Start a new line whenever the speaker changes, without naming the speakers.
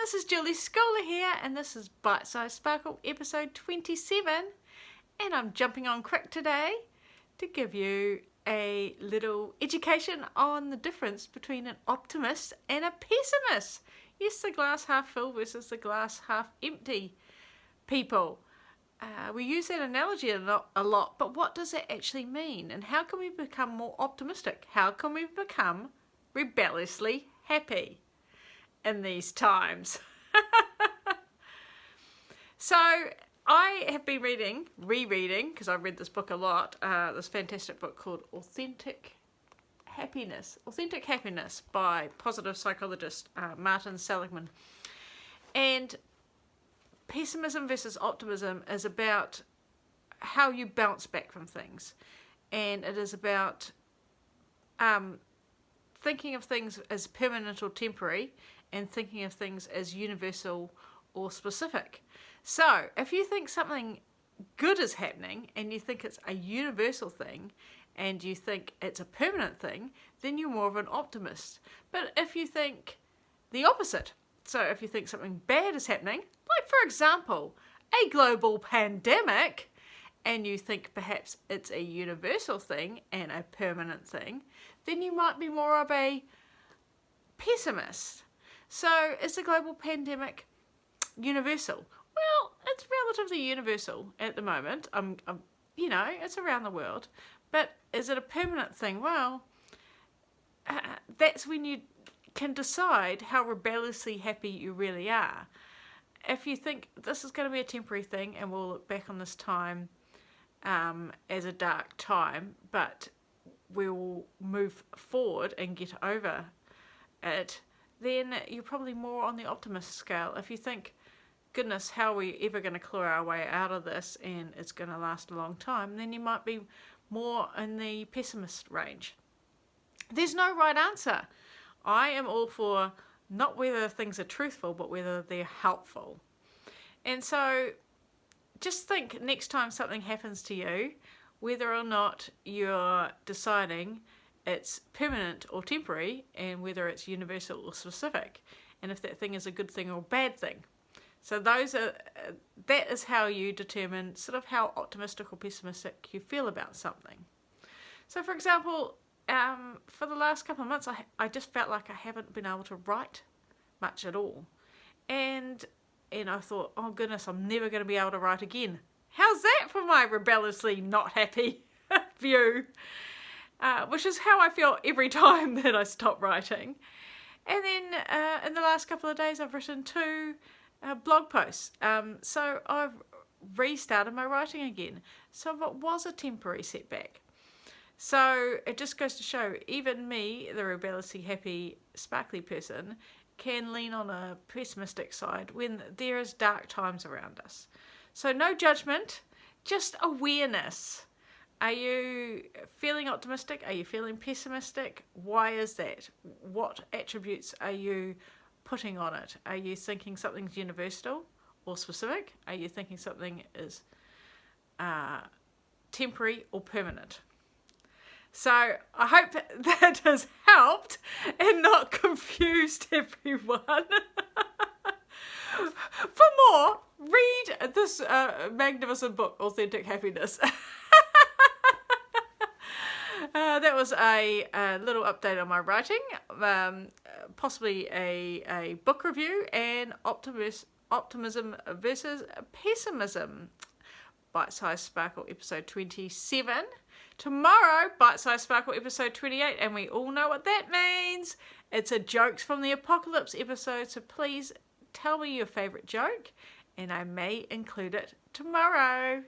this is Julie Scholar here, and this is Bite Size Sparkle episode 27, and I'm jumping on quick today to give you a little education on the difference between an optimist and a pessimist. Yes, the glass half full versus the glass half empty people. We use that analogy a lot, but what does it actually mean? And how can we become more optimistic? How can we become rebelliously happy in these times? So I have been rereading, because I've read this book a lot, this fantastic book called Authentic Happiness by positive psychologist Martin Seligman. And pessimism versus optimism is about how you bounce back from things, and it is about thinking of things as permanent or temporary and thinking of things as universal or specific. So if you think something good is happening and you think it's a universal thing and you think it's a permanent thing, then you're more of an optimist. But if you think the opposite, so if you think something bad is happening, like for example, a global pandemic, and you think perhaps it's a universal thing and a permanent thing, then you might be more of a pessimist. So is the global pandemic universal? Well, it's relatively universal at the moment. It's around the world. But is it a permanent thing? Well, that's when you can decide how rebelliously happy you really are. If you think this is going to be a temporary thing and we'll look back on this time as a dark time, but we'll move forward and get over it, then you're probably more on the optimist scale. If you think, goodness, how are we ever going to claw our way out of this and it's going to last a long time, then you might be more in the pessimist range. There's no right answer. I am all for not whether things are truthful, but whether they're helpful. And so just think next time something happens to you, whether or not you're deciding it's permanent or temporary, and whether it's universal or specific, and if that thing is a good thing or a bad thing. So that is how you determine sort of how optimistic or pessimistic you feel about something. So for example, for the last couple of months, I just felt like I haven't been able to write much at all. And I thought, oh goodness, I'm never going to be able to write again. How's that for my rebelliously not happy view? Which is how I feel every time that I stop writing. And then in the last couple of days, I've written 2 blog posts. So I've restarted my writing again. So it was a temporary setback. So it just goes to show, even me, the rebelliously happy, sparkly person, can lean on a pessimistic side when there is dark times around us. So no judgment, just awareness. Are you feeling optimistic? Are you feeling pessimistic? Why is that? What attributes are you putting on it? Are you thinking something's universal or specific? Are you thinking something is temporary or permanent? So I hope that has helped and not confused everyone. For more, read this magnificent book, Authentic Happiness. That was a little update on my writing, possibly a book review, and optimism versus pessimism. Bite Size Sparkle episode 27. Tomorrow, Bite Size Sparkle episode 28, and we all know what that means. It's a Jokes from the Apocalypse episode, so please tell me your favourite joke, and I may include it tomorrow.